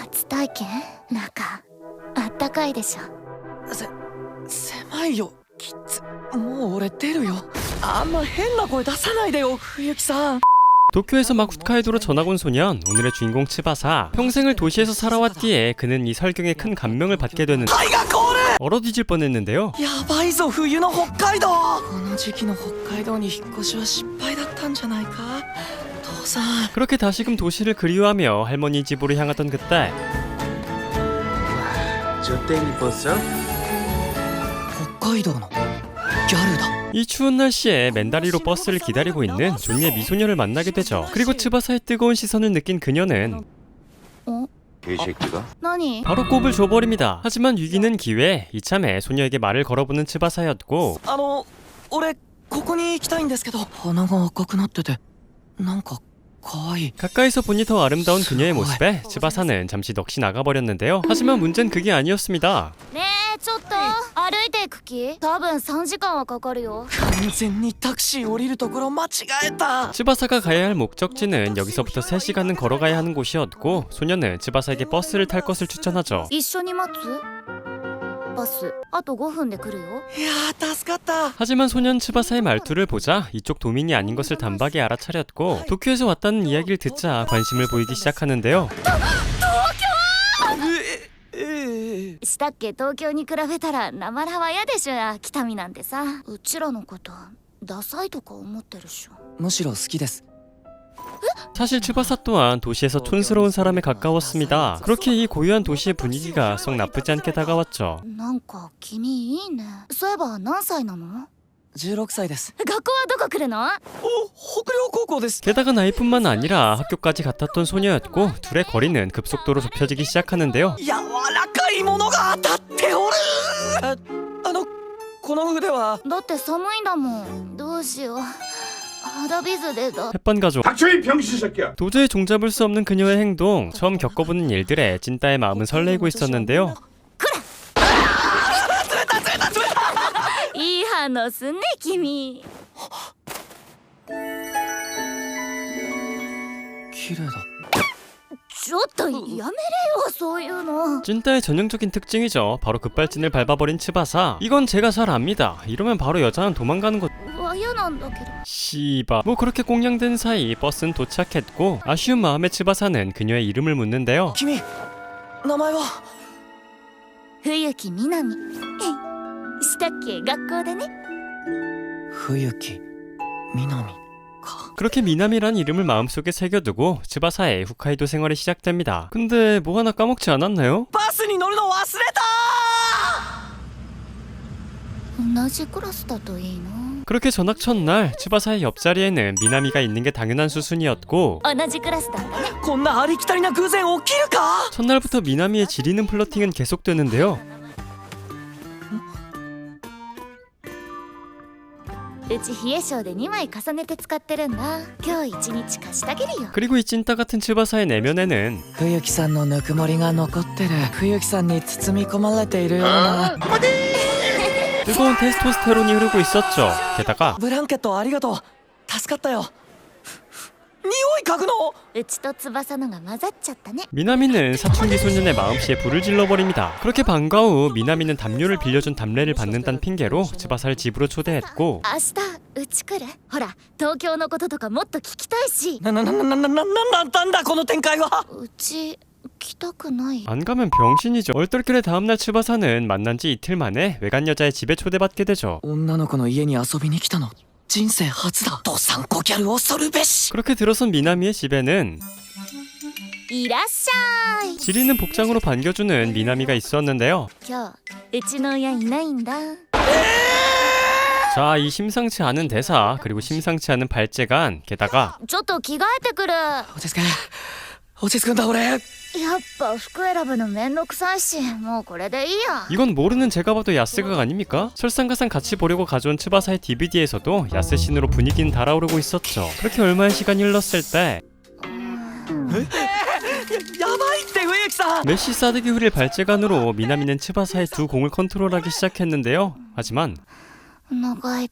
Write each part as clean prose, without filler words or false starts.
初体験なんかあったかいでしょ。狭いよキッズ。もう俺出るよ。あんま変な声出さないでよ冬木さん。 도쿄에서 막 홋카이도로 전학 온 소년, 오늘의 주인공 츠바사. 평생을 도시에서 살아왔기에 그는 이 설경에 큰 감명을 받게 되는 얼어뒤질 뻔했는데요. やばいぞ冬の北海道。この時期の北海道に引っ越しは失敗だったんじゃないか父さん。 그렇게 다시금 도시를 그리워하며 할머니 집으로 향하던 그때 저 땡이 버섯? 北海道のギャルだ。 이 추운 날씨에 맨다리로 버스를 기다리고 있는 존니의 미소녀를 만나게 되죠. 그리고 츠바사의 뜨거운 시선을 느낀 그녀는 개새끼가? 何？ 바로 꼽을 줘버립니다. 하지만 위기는 기회. 이참에 소녀에게 말을 걸어보는 츠바사였고 俺ここに行きたいんですけど鼻が赤くなっててなんか可愛い。 가까이서 보니 더 아름다운 그녀의 모습에 츠바사는 잠시 넋이 나가버렸는데요. 하지만 문제는 그게 아니었습니다. ねえちょっと歩いていく気？多分3時間はかかるよ。完全にタクシー降りるところ間違えた。 츠바사가 가야 할 목적지는 여기서부터 3시간은 걸어가야 하는 곳이었고 소녀는 츠바사에게 버스를 탈 것을 추천하죠. 一緒に待つ？バスあと5分で来るよ。いやー助かった。 하지만 소년 츠바사의 말투를 보자 이쪽 도민이 아닌 것을 단박에 알아차렸고 도쿄에서 왔다는 이야기를 듣자 관심을 보이기 시작하는데요. したっけ東京に比べたらなまらは嫌でしょや北見なんてさ。うちらのことダサいとか思ってるっしょ。むしろ好きです。 사실 츠바사 또한 도시에서 촌스러운 사람에 가까웠습니다. 그렇게 이 고유한 도시의 분위기가 썩 나쁘지 않게 다가왔죠. なんか君いいね。そういえば何歳なの16歳です。学校はどこ来るの北陵高校です。 게다가 나이뿐만 아니라 학교까지 같았던 소녀였고 둘의 거리는 급속도로 좁혀지기 시작하는데요. 柔らかいものが当たっておる。この筆はだって寒いんだもん。どうしよう肌水でだ。 햇반가족. 닥쳐 이 병신 새끼야! 도저히 종잡을 수 없는 그녀의 행동. 처음 겪어보는 일들에 찐따의 마음은 설레고 있었는데요. いい反応すんね君。綺麗だ。ちょっとやめれよそういうの。 찐따의 전형적인 특징이죠. 바로 급발진을 밟아버린 츠바사. 이건 제가 잘 압니다. 이러면 바로 여자는 도망가는 것. わ嫌なんだけど。 씨바. 뭐 그렇게 꽁냥된 사이 버스는 도착했고 아쉬운 마음에 츠바사는 그녀의 이름을 묻는데요. 君名前は？冬木みなみ。したっけ学校でね。冬木みなみか。 그렇게 미나미란 이름을 마음속에 새겨두고 츠바사의 홋카이도 생활이 시작됩니다. 근데 뭐 하나 까먹지 않았나요? バスに乗るの忘れた。同じクラスだといいな。 그렇게 전학 첫날 츠바사의 옆자리에는 미나미가 있는 게 당연한 수순이었고 同じクラスだったね。こんなありきたりな偶然起きるか。 첫날부터 미나미의 지리는 플러팅은 계속되는데요. うち冷え性で2枚重ねて使ってるんだ。今日1日貸してあげるよ。 그리고 이 찐따 같은 츠바사의 내면에는 冬木さんのぬくもりが残ってる。冬木さんに包み込まれているような。 뜨거운 테스토스테론이 흐르고 있었죠. 게다가 ブランケットありがとう。助かったよ。匂い嗅ぐの？うちと翼のが混ざっちゃったね。 미나미는 사춘기 소년의 마음씨에 불을 질러버립니다. 그렇게 방과 후 미나미는 담요를 빌려준 담례를 받는다는 핑계로 츠바사를 집으로 초대했고 明日うち来る？ほら東京のこととかもっと聞きたいし。なんだこの展開は。うち来たくない。 안 가면 병신이죠. 얼떨결에 다음날 츠바사는 만난 지 이틀 만에 외간 여자의 집에 초대받게 되죠. 女の子の家に遊びに来たの人生初だ。ドサンコギャル恐るべし。 그렇게 들어선 미나미의 집에는 いらっしゃい。 지리는 복장으로 반겨주는 미나미가 있었는데요. 今日うちの親いないんだ。 자, 이 심상치 않은 대사 그리고 심상치 않은 발재간 게다가 ちょっと着替えてくる。や落ち着くんだ俺。っぱ服選ぶのめんどくさいしもうこれでいいや。 이건 모르는 제가 봐도 야스각 아닙니까? 설상가상 같이 보려고 가져온 츠바사의 DVD에서도 야스신으로 분위기는 달아오르고 있었죠. 그렇게 얼마의 시간이 흘렀을 때 やばいって冬木さん。 메시 싸대기 후릴 발재간으로 미나미는 츠바사의 두 공을 컨트롤하기 시작했는데요. 하지만 お腹いっ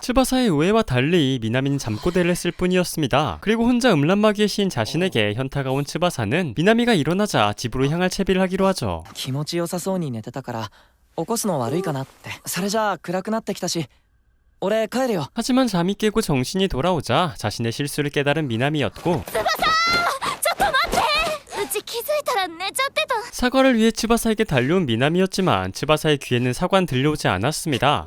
츠바사의 오해와 달리 미나미는 잠꼬대를 했을 뿐이었습니다. 그리고 혼자 음란마귀의 시인 자신에게 현타가 온 츠바사는 미나미가 일어나자 집으로 향할 채비를 하기로 하죠. 気持ちよさそうに寝てたから起こすの悪いかなって。それじゃあ暗くなってきたし俺帰るよ。 하지만 잠이 깨고 정신이 돌아오자 자신의 실수를 깨달은 미나미였고 うち気づいたら寝ちゃってた。 사과를 위해 츠바사에게 달려온 미나미였지만 츠바사의 귀에는 사과는 들려오지 않았습니다.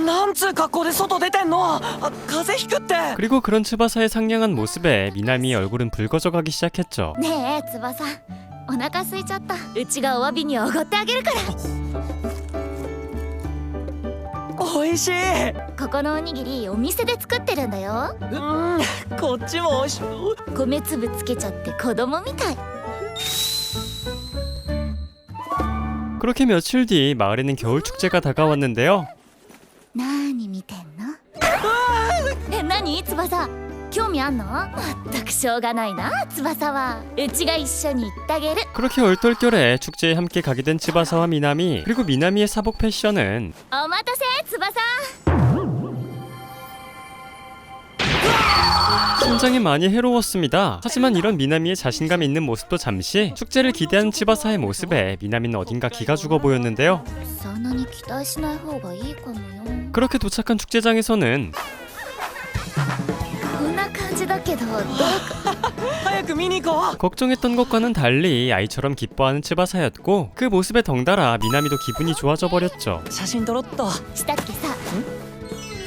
なんつう格好で外出てんの。風邪ひくって。 그리고 그런 츠바사의 상냥한 모습에 미나미의 얼굴은 붉어져가기 시작했죠. ねえ翼、お腹空いちゃった。うちがお詫びにおごってあげるから。おいしい。ここのおにぎりお店で作ってるんだよ。こっちもおいしい。 米粒つけちゃって子供みたい。 그렇게 며칠 뒤 마을에는 겨울 축제가 다가왔는데요. なーに見てんの？何翼？興味あんの？まったくしょうがないな翼は。うちが一緒に行ってあげる。 그렇게 얼떨결에 축제에 함께 가게 된 츠바사와 미나미. 그리고 미나미의 사복 패션은 お待たせ翼。 심장이 많이 해로웠습니다. 하지만 이런 미나미의 자신감 있는 모습도 잠시 축제를 기대하는 츠바사의 모습에 미나미는 어딘가 기가 죽어 보였는데요. そんなに期待しない方がいいかもよ。 그렇게 도착한 축제장에서는 こんな感じだけどどうか。早く見に行こう。 걱정했던 것과는 달리 아이처럼 기뻐하는 츠바사였고 그 모습에 덩달아 미나미도 기분이 좋아져 버렸죠. 写真撮ろっと。したっけさ。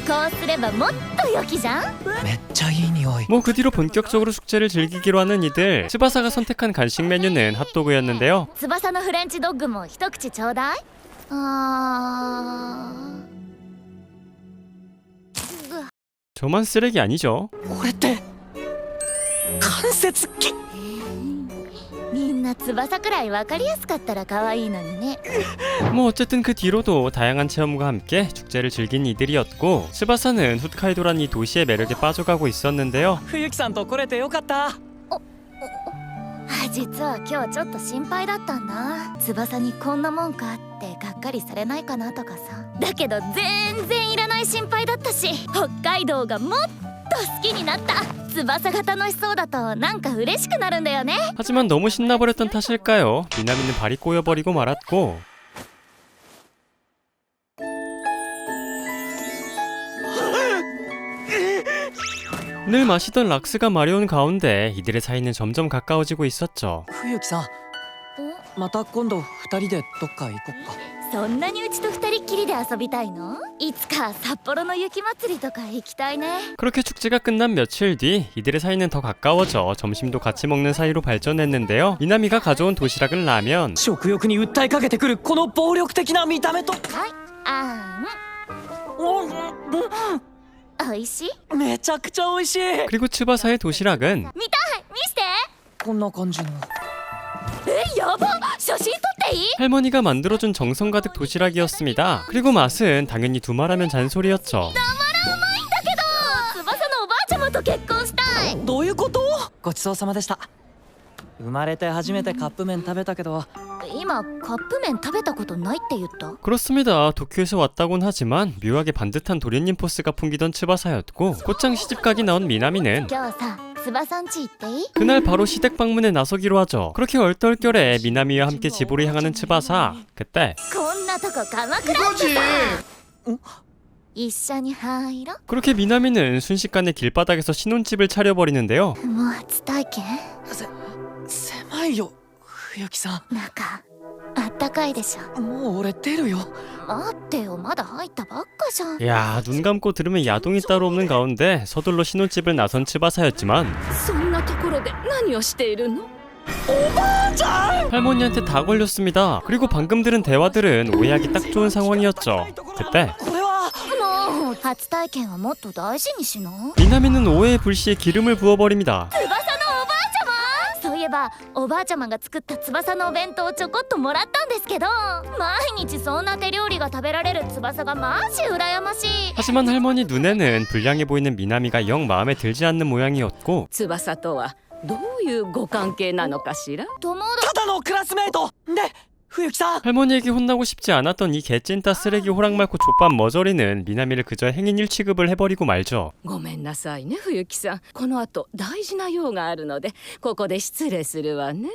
こうすればもっと良きじゃん。めっちゃいい匂い。 뭐 그 뒤로 본격적으로 축제를 즐기기로 하는 이들. 츠바사가 선택한 간식 메뉴는 핫도그였는데요. 翼のフレンチドッグも一口ちょうだい。저만 쓰레기 아니죠. 俺って関節キ。みんな翼くらい分かりやすかったら可愛いのにね。 뭐 어쨌든 그 뒤로도 다양한 체험과 함께 축제를 즐긴 이들이었고 츠바사는 훗카이도란 이 도시의 매력에 빠져가고 있었는데요. 冬木さんと来れてよかった。実は今日ちょっと心配だったんだ。翼にこんなもんかってがっかりされないかなとかさ。だけど全然いらない心配だったし、北海道がもっと好きになった。翼が楽しそうだとなんか嬉しくなるんだよね。 하지만 너무 신나버렸던 탓일까요? 미나미는 발이 꼬여버리고 말았고 늘 마시던 락스가 마려운 가운데 이들의 사이는 점점 가까워지고 있었죠. 冬木さんまた今度二人でどっか行こっか。そんなにうちと二人っきりで遊びたいの？いつか札幌の雪まつりとか行きたいね。 그렇게 축제가 끝난 며칠 뒤 이들의 사이는 더 가까워져 점심도 같이 먹는 사이로 발전했는데요. 미나미가 가져온 도시락은 라면. 食欲に訴えかけてくるこの暴力的な見た目と。はい、おいしい？めちゃくちゃ美味しい。 그리고 츠바사의 도시락은 見たい、見して。こんな感じの。やば、写真撮っていい？ 할머니가 만들어준 정성 가득 도시락이었습니다. 그리고 맛은 당연히 두말하면 잔소리였죠. 翼のおばあちゃまと結婚したい。どういうこと？ごちそうさまでした。生まれて初めてカップ麺食べたけど。今カップ麺食べたことないって言った？ 그렇습니다. 도쿄에서 왔다곤 하지만 묘하게 반듯한 도련님 포스가 풍기던 츠바사였고 곧장 시집가기 나온 미나미는 今日さ、翼ん家行っていい？ 그날 바로 시댁 방문에 나서기로 하죠. 그렇게 얼떨결에 미나미와 함께 집으로 향하는 츠바사. 그때 こんなとこ鎌倉ってさ。一緒に入ろ。 그렇게 미나미는 순식간에 길바닥에서 신혼집을 차려버리는데요. もう初体験？狭いよ冬木さ中あったかいでしょ。ん。もう俺出るよ。待ってよ、まだ入ったばっかじゃん。 야, 눈 감고 들으면 야동이 따로 없는 가운데 서둘러 신혼집을 나선 츠바사였지만 そんなところで何をしているの？ 할머니한테 다 걸렸습니다. 그리고 방금 들은 대화들은 오해하기 딱 좋은 상황이었죠. 그때 これはもう初体験はもっと大事にしな。 미나미는 오해의 불씨에 기름을 부어버립니다. 翼のおばあちゃま。そういえばおばあちゃまが作った翼のお弁当をちょこっともらったんですけど、毎日そんな手料理が食べられる翼がマジ羨ましい。 하지만 할머니 눈에는 불량해 보이는 미나미가 영 마음에 들지 않는 모양이었고 翼とはどういうご関係なのかしら？友達。ただのクラスメイトで冬木さん 할머니에게 혼나고 싶지 않았던 이 개찐따 쓰레기 호랑 말고 족밥 머저리는 미나미를 그저 행인일 취급을 해버리고 말죠. ごめんなさいね冬木さん。この後大事な用があるのでここで失礼するわね。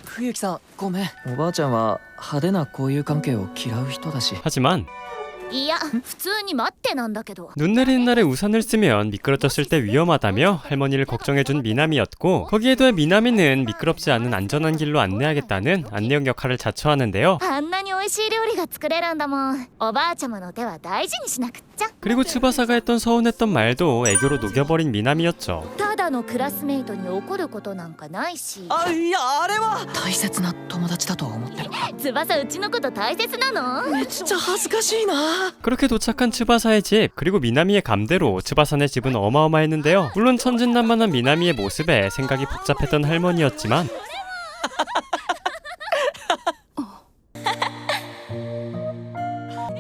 冬木さんごめんおばあちゃんは派手な交友関係を嫌う人だし 하지만 いや普通に待ってなんだけど 눈 내리는 날에 우산을 쓰면 미끄러졌을 때 위험하다며 할머니를 걱정해준 미나미였고 거기에 더해 미나미는 미끄럽지 않은 안전한 길로 안내하겠다는 안내역 역할을 자처하는데요. あんなに美味しい料理が作れるんだもんおばあちゃまの手は大事にしなくっちゃ 그리고 츠바사가 했던 서운했던 말도 애교로 녹여버린 미나미였죠. ただのクラスメイトに怒ることなんかないしあいやあれは大切な友達だと思ってる翼うちのこと大切なのめっちゃ恥ずかしいな 그렇게 도착한 츠바사의 집 그리고 미나미의 감대로 츠바사네 집은 어마어마했는데요. 물론 천진난만한 미나미의 모습에 생각이 복잡했던 할머니였지만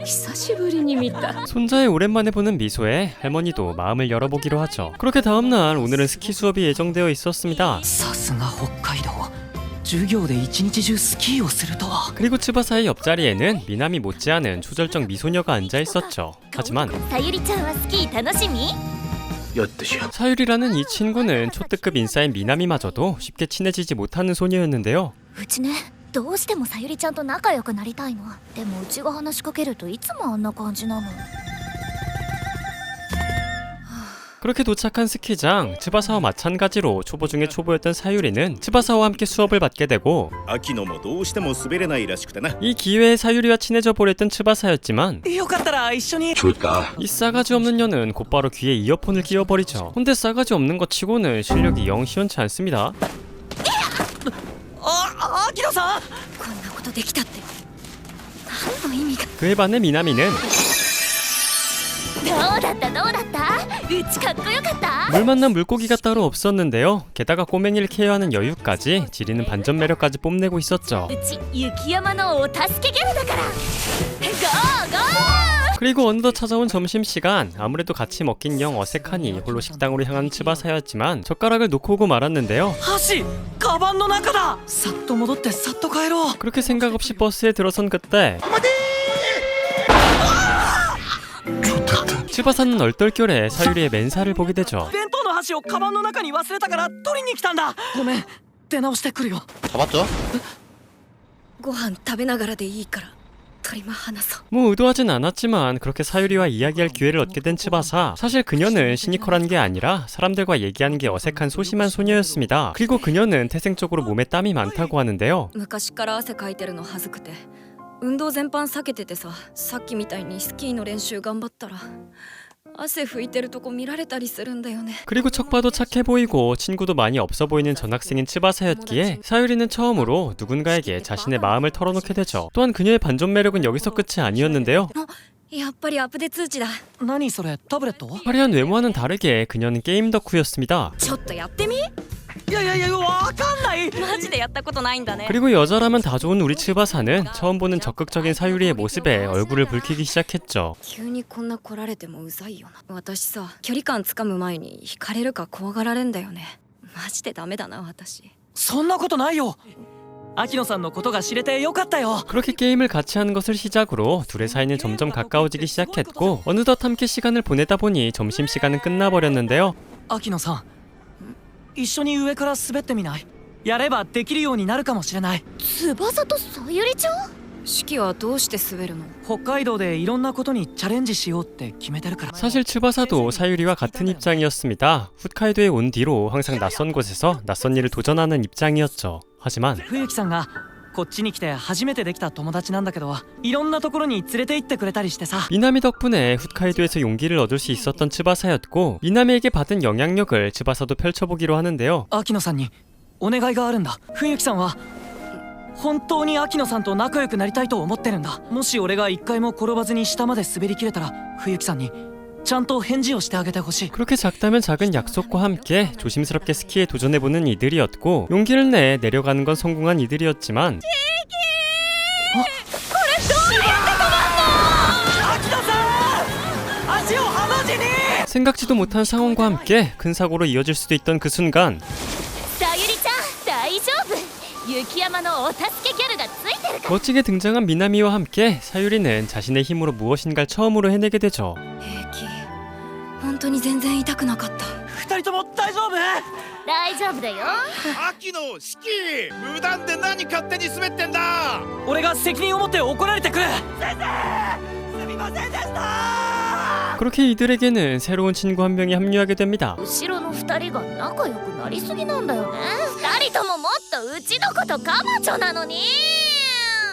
久しぶりに見た。 손자의 오랜만에 보는 미소에 할머니도 마음을 열어보기로 하죠. 그렇게 다음날 오늘은 스키 수업이 예정되어 있었습니다. さすが北海道授業で一日中スキーをするとは 그리고 츠바사의 옆자리에는 미나미 못지않은 초절정 미소녀가 앉아 있었죠. 하지만 さゆりちゃんはスキー楽しみ 엿드셔. 사유리라는 이 친구는 초특급 인싸인 미나미마저도 쉽게 친해지지 못하는 소녀였는데요. うちねどうしてもさゆりちゃんと仲良くなりたいのでもうちが話しかけるといつもあんな感じなの 그렇게 도착한 스키장, 츠바사와 마찬가지로 초보 중에 초보였던 사유리는 츠바사와 함께 수업을 받게 되고 秋野もどうしても滑れないらしくてな。 이 기회에 사유리와 친해져 보랬던 츠바사였지만 よかったら一緒に 줄까? 이 싸가지 없는 년은 곧바로 귀에 이어폰을 끼워버리죠. 근데 싸가지 없는 것 치고는 실력이 영 시원치 않습니다. あ秋野さんこんなことできたって何の意味が 그에 반해 미나미는 どうだったどうだったうちかっこよかった 물 만난 물고기가 따로 없었는데요. 게다가 꼬맹이를 케어하는 여유까지 지리는 반전 매력까지 뽐내고 있었죠. うち雪山のお助けギャルだからゴーゴー 그리고 어느덧 찾아온 점심시간 아무래도 같이 먹긴 영 어색하니 홀로 식당으로 향한 츠바사였지만 젓가락을 놓고 오고 말았는데요. 箸カバンの中ださっと戻ってさっと帰ろう 그렇게 생각 없이 버스에 들어선 그때 츠바사는 얼떨결에 사유리의 맨살을 보게 되죠. 弁当の箸をカバンの中に忘れたから取りに来たんだごめん出直してくるよ 잡았죠? ご飯食べながらでいいから取りま話そう。 뭐 의도하진 않았지만 그렇게 사유리와 이야기할 기회를 얻게 된 츠바사. 사실 그녀는 시니컬한 게 아니라 사람들과 얘기하는 게 어색한 소심한 소녀였습니다. 그리고 그녀는 태생적으로 몸에 땀이 많다고 하는데요. 昔から汗かいてるの恥ずくて運動全般避けててさ、さっきみたいにスキーの練習頑張ったら汗拭いてるとこ見られたりするんだよね。 그리고 척 봐도 착해 보이고 친구도 많이 없어 보이는 전학생인 츠바사였기에 사유리는 처음으로 누군가에게 자신의 마음을 털어놓게 되죠. 또한 그녀의 반전 매력은 여기서 끝이 아니었는데요. やっぱりアップデ通知だ。何それタブレット 화려한 외모와는 다르게 그녀는 게임 덕후였습니다. ちょっとやってみ。いやわかんない マジでやったことないんだね。 그리고 여자라면 다 좋은 우리 츠바사는 처음 보는 적극적인 사유리의 모습에 얼굴을 붉히기 시작했죠. 急にこんな来られてもうざいよな。私さ、距離感つかむ前に惹かれるか怖がられんだよね。マジでダメだな私。そんなことないよ秋野さんのことが知れてよかったよ 그렇게 게임을 같이 하는 것을 시작으로 둘의 사이는 점점 가까워지기 시작했고 어느덧 함께 시간을 보내다 보니 점심시간은 끝나버렸는데요. 秋野さん一緒に上から滑ってみないやればできるようになるかもしれない翼とさゆりちゃん四季はどうして滑るの？北海道でいろんなことにチャレンジしようって決めてるから 사실 츠바사도 사유리와 같은 입장이었습니다. 홋카이도에 온 뒤로 항상 낯선 곳에서 낯선 일을 도전하는 입장이었죠. 하지만 冬木さんがこっちに来て初めてできた友達なんだけどいろんなところに連れて行ってくれたりしてさ 미나미 덕분에 홋카이도에서 용기를 얻을 수 있었던 츠바사였고 미나미에게 받은 영향력을 츠바사도 펼쳐보기로 하는데요. 秋野さんにお願いがあるんだ冬木さんは本当に秋野さんと仲良くなりたいと思ってるんだもし俺が一回も転ばずに下まで滑りきれたら冬木さんにちゃんと返事をしてあげてほしい 그렇게 작다면 작은 약속과 함께 조심스럽게 스키에 도전해보는 이들이었고 용기를 내 내려가는 건 성공한 이들이었지만 秋野さん足をハの字に 생각지도 못한 상황과 함께 큰 사고로 이어질 수도 있던 그 순간 さゆりちゃん大丈夫雪山のお助けギャルがついてるから。 멋지게 등장한 미나미와 함께 사유리는 자신의 힘으로 무엇인가를 처음으로 해내게 되죠. 平気本当に全然痛くなかった。二人とも大丈夫？大丈夫だよ。秋の四季無断で何勝手に滑ってんだ。俺が責任を持って怒られてくる。先生すみませんでした。 그렇게 이들에게는 새로운 친구 한 명이 합류하게 됩니다. 後ろの二人が仲良くなりすぎなんだよね。二人とももっとうちのことカマチョなのに。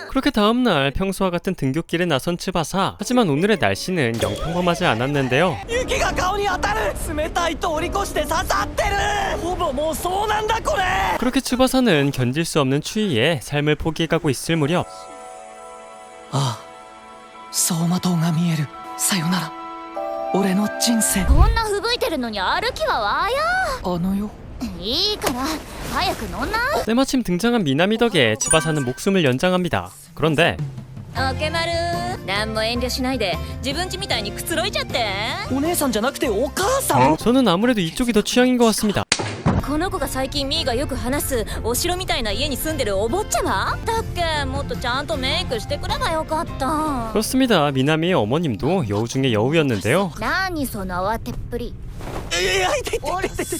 그렇게 다음날 평소와 같은 등굣길에 나선 츠바사. 하지만 오늘의 날씨는 영 평범하지 않았는데요. 雪が顔に当たる。冷たい通り越して刺さってる。ほぼもうそうなんだこれ。 그렇게 츠바사는 견딜 수 없는 추위에 삶을 포기해가고 있을 무렵 ああ、走馬灯が見える。さよなら俺の人生。こんな吹雪いてるのに歩きはわや。あのよ。いいから早く乗んな。 때마침 등장한 미나미 덕에 츠바사는 목숨을 연장합니다. 그런데 あけまる何も遠慮しないで自分家みたいにくつろいじゃって。お姉さんじゃなくてお母さん。 저는 아무래도 이쪽이 더 취향인 것 같습니다. この子が最近ミーがよく話すお城みたいな家に住んでるお坊ちゃまだっけ。もっとちゃんとメイクしてくればよかった。 그렇습니다. 미나미의 어머님도 여우 중에 여우였는데요. 何その慌てっぷり。ス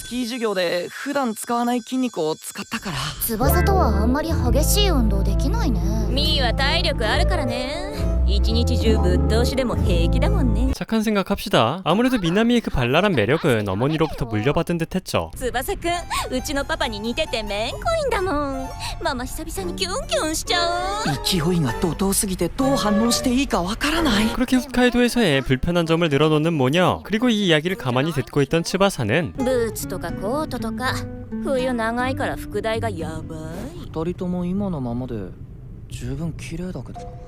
キー授業で普段使わない筋肉を使ったから。翼とはあんまり激しい運動できないね。ミーは体力あるからね。一日中ぶっ通しでも平気だもんね。 착한 생각합시다. 아무래도 미나미의 그 발랄한 매력은 어머니로부터 물려받은 듯했죠. 翼くんうちのパパに似ててめんこいんだもん。ママ久々にキュンキュンしちゃう。勢いが怒涛すぎてどう反応していいかわからない。 그렇게 홋카이도에서의 불편한 점을 늘어놓는 모녀. 그리고 이 이야기를 가만히 듣고 있던 츠바사는 ブーツとかコートとか冬長いから副題がやばい。二人とも今のままで十分綺麗だけど。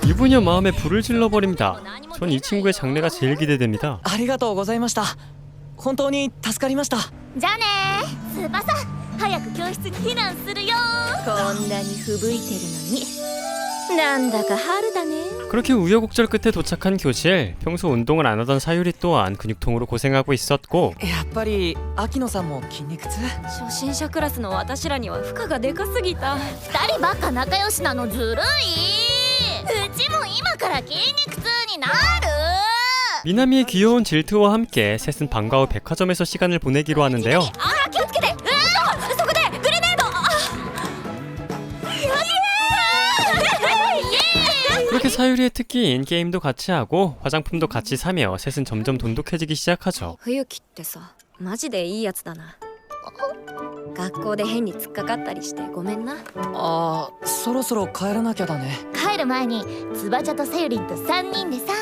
유부녀 마음에 불을 질러버립니다. 전 이 친구의 장래가 제일 기대됩니다. ありがとうございました。本当に助かりました。じゃあね翼早く教室に避難するよ。こんなに吹雪いてるのになんだか春だね。 그렇게 우여곡절 끝에 도착한 교실. 평소 운동을 안 하던 사유리 또한 근육통으로 고생하고 있었고 やっぱり秋野さんも筋肉痛。初心者クラスの私らには負荷がでかすぎた。二人ばっか仲良しなのずるい。うちも今から筋肉痛になる。 미나미의 귀여운 질투와 함께 셋은 방과 후 백화점에서 시간을 보내기로 하는데요. あー気をつけて。そこでグレネード。 그렇게 사유리의 특기인 게임도 같이 하고 화장품도 같이 사며 셋은 점점 돈독해지기 시작하죠. 冬木ってさマジでいいやつだな。学校で変に突っかかったりしてごめんな。ああ、そろそろ帰らなきゃだね。帰る前に翼とさゆりんと3人でさ。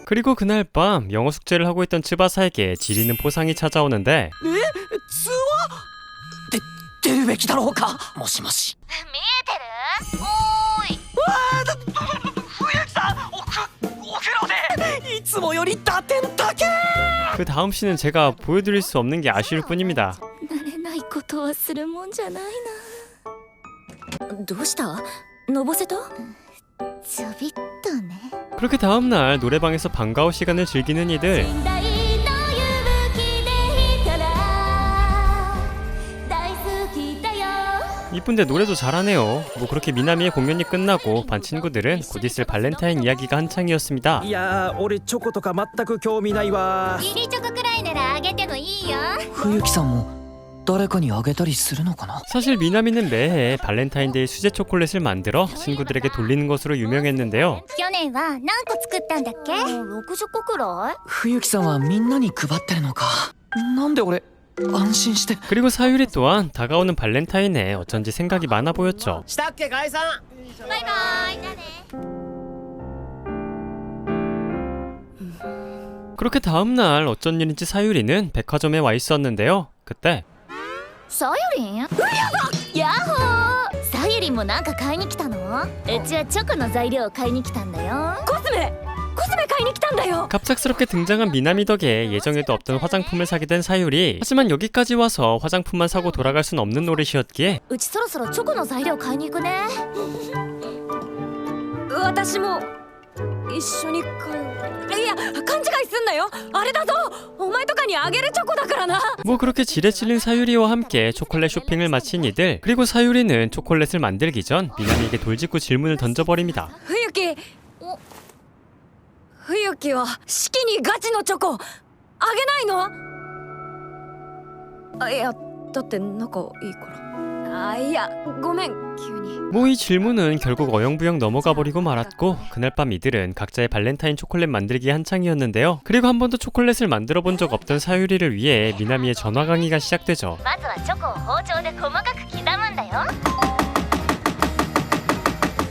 그리고 그날 밤 영어 숙제를 하고 있던 츠바사에게 지리는 포상이 찾아오는데 通話出るべきだろうか。もしもし。見えてる？おーい。冬木さん、お風呂でいつもより打点高え。 그 다음 씬은 제가 보여드릴 수 없는 게 아쉬울 뿐입니다. 慣れないことはするもんじゃないな。どうした？のぼせた？ちょびっとね。 그렇게 다음날 노래방에서 방과후 시간을 즐기는 이들. 寝台の勇気でいたら大好きだよ。 이쁜데 노래도 잘하네요. 뭐 그렇게 미나미의 공연이 끝나고 반 친구들은 곧 있을 발렌타인 이야기가 한창이었습니다. いやー俺チョコとか全く興味ないわ。ギリチョコくらいならあげてもいいよ。冬木さんも誰かにあげたりするのかな。 사실 미나미는 매해 발렌타인데이 수제 초콜릿을 만들어 친구들에게 돌리는 것으로 유명했는데요. 去年は何個作ったんだっけ？60個くらい？冬木さんはみんなに配ってるのか。なんで俺安心して。 그리고 사유리 또한 다가오는 발렌타인에 어쩐지 생각이 많아 보였죠. したっけ解散。バイバイ。じゃあね。 그렇게 다음날 어쩐 일인지 사유리는 백화점에 와 있었는데요. 그때 さゆりん？やだ！ヤッホー！さゆりんもなんか買いに来たの？うちはチョコの材料を買いに来たんだよ。コスメ買いに来たんだよ。 갑작스럽게 등장한 미나미 덕에 예정에도 없던 화장품을 사게 된 사유리. 하지만 여기까지 와서 화장품만 사고 돌아갈 순 없는 노릇이었기에 うちそろそろチョコの材料買いに行くね。私も一緒に買う。いや勘違いすんなよあれだぞお前とかにあげるチョコだからな 뭐 그렇게 지레 찔린 사유리와 함께 초콜릿 쇼핑을 마친 이들. 그리고 사유리는 초콜릿을 만들기 전 미나미에게 돌직구 질문을 던져버립니다. 冬木冬木は式にガチのチョコあげないのいやだって仲いいからいやごめん急に 뭐 이 질문은 결국 어영부영 넘어가 버리고 말았고 그날 밤 이들은 각자의 발렌타인 초콜릿 만들기 한창이었는데요. 그리고 한 번도 초콜릿을 만들어 본 적 없던 사유리를 위해 미나미의 전화 강의가 시작되죠. まずはチョコを包丁で細かく刻むんだよ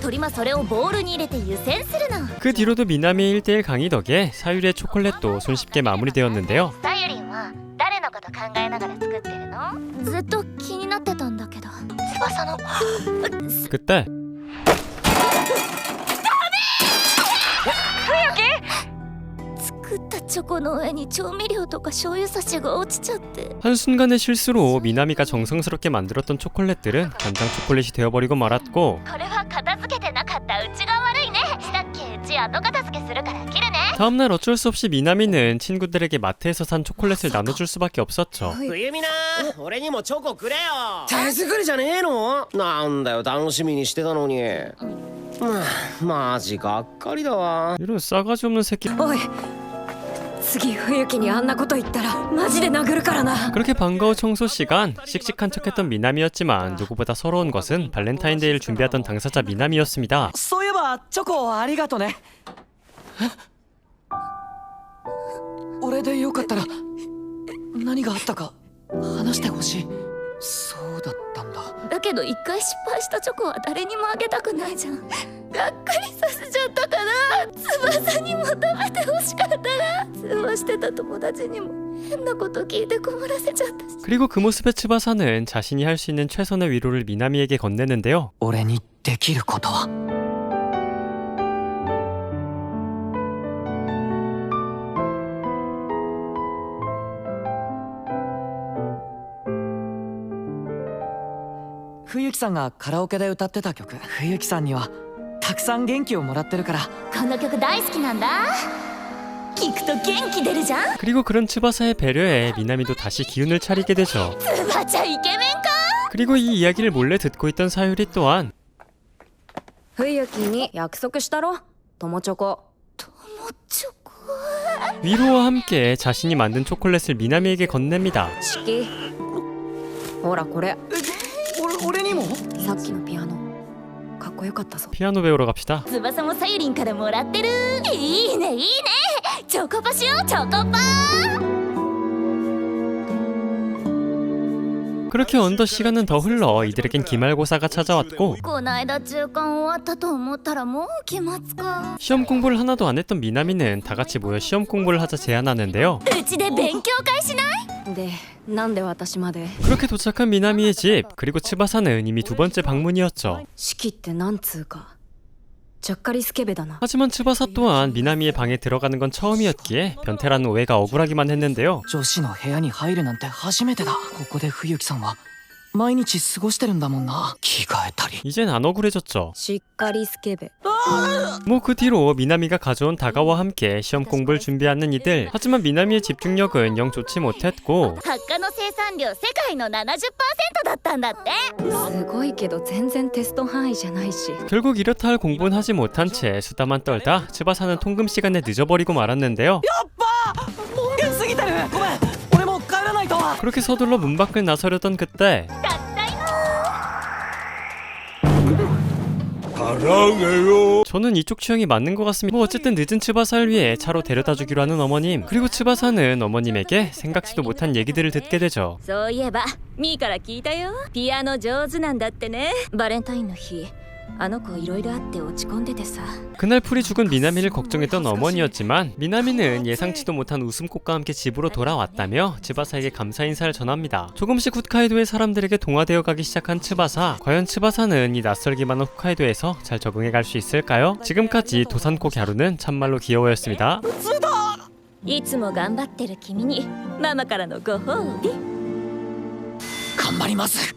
鳥間それをボウルに入れて湯煎するの 그 뒤로도 미나미의 1대1 강의 덕에 사유리의 초콜릿도 손쉽게 마무리되었는데요. さゆりんは誰のこと考えながら作ってるのずっと気になってたんだけど翼の 그때 作ったチョコの上に調味料とか醤油差しが落ちちゃって 한순간의 실수로 미나미가 정성스럽게 만들었던 초콜릿들은 간장 초콜릿이 되어버리고 말았고 これは片付けてなかったうちが悪いねしたっけうち後片付けするから切るね 다음날 어쩔 수 없이 미나미는 친구들에게 마트에서 산 초콜릿을 나눠줄 수밖에 없었죠. 冬美な俺にもチョコくれよ手作りじゃねえのなんだよ楽しみにしてたのにマジがっかりだわ 이런 싸가지 없는 새끼. おい次冬木にあんなこと言ったらマジで殴るからな 그렇게 반가워 청소 시간. 씩씩한 척했던 미나미였지만 누구보다 서러운 것은 발렌타인데이를 준비하던 당사자 미나미였습니다. そういえばチョコありがとね俺でよかったら何があったか話してほしいそうだったんだだけど一回失敗したチョコは誰にもあげたくないじゃんがっかりさせちゃったから翼にも食べてほしかったな通話してた友達にも変なこと聞いて困らせちゃったし 그리고 그 모습의 츠바사는 자신이 할 수 있는 최선의 위로를 미나미에게 건네는데요. 俺にできることは冬木さんがカラオケで歌ってた曲冬木さんにはたくさん元気をもらってるからこの曲大好きなんだ聞くと元気出るじゃん 그리고 그런 츠바사의 배려에 미나미도 다시 기운을 차리게 되죠. つばちゃんイケメンか 그리고 이 이야기를 몰래 듣고 있던 사유리 또한 冬木に約束したろ友チョコもうチョコ 위로와 함께 자신이 만든 초콜릿을 미나미에게 건넵니다. 式ほらこれ俺にもさっきのピアノかっこよかったぞ 피아노 배우러 갑시다. 翼もさゆりんからもらってるいいねいいねチョコパしようチョコパ 그렇게 언더 시간은 더 흘러 이들에겐 기말고사가 찾아왔고 こないだ中間終わったと思ったらもう期末か 시험 공부를 하나도 안 했던 미나미는 다 같이 모여 시험 공부를 하자 제안하는데요. うちで勉強会しないでなんで私まで 그렇게 도착한 미나미의 집 그리고 츠바사는 이미 두 번째 방문이었죠. 式ってなんつうかちゃっかりスケベだな 하지만 츠바사 또한 미나미의 방에 들어가는 건 처음이었기에 변태라는 오해가 억울하기만 했는데요. 女子の部屋に入るなんて初めてだここで冬木さんは毎日過ごしてるんだもんな着替えたり 이젠 안 억울해졌죠. しっかりスケベ 뭐 그 뒤로 미나미가 가져온 다가와 함께 시험 공부를 준비하는 이들. 하지만 미나미의 집중력은 영 좋지 못했고 発火の生産量世界の 70% だったんだってすごいけど全然テスト範囲じゃないし 결국 이렇다 할 공부는 하지 못한 채 수다만 떨다 츠바사는 통금 시간에 늦어버리고 말았는데요. 門限過ぎてるごめん俺も帰らないと 그렇게 서둘러 문 밖을 나서려던 그때 唐揚げよ 저는 이쪽 취향이 맞는 것 같습니다. 뭐 어쨌든 늦은 츠바사를 위해 차로 데려다 주기로 하는 어머님. 그리고 츠바사는 어머님에게 생각지도 못한 얘기들을 듣게 되죠. そういえばミーから聞いたよピアノ上手なんだってねバレンタインの日あの子いろいろあって落ち込んでてさ 그날 풀이 죽은 미나미를 걱정했던 어머니였지만 미나미는 예상치도 못한 웃음꽃과 함께 집으로 돌아왔다며 츠바사에게 감사 인사를 전합니다. 조금씩 홋카이도의 사람들에게 동화되어 가기 시작한 츠바사. 과연 츠바사는 이 낯설기만 한 홋카이도에서 잘 적응해 갈 수 있을까요? 지금까지 도산코 갸루는 참말로 귀여워였습니다. いつも頑張ってる君にママからのご褒美頑張ります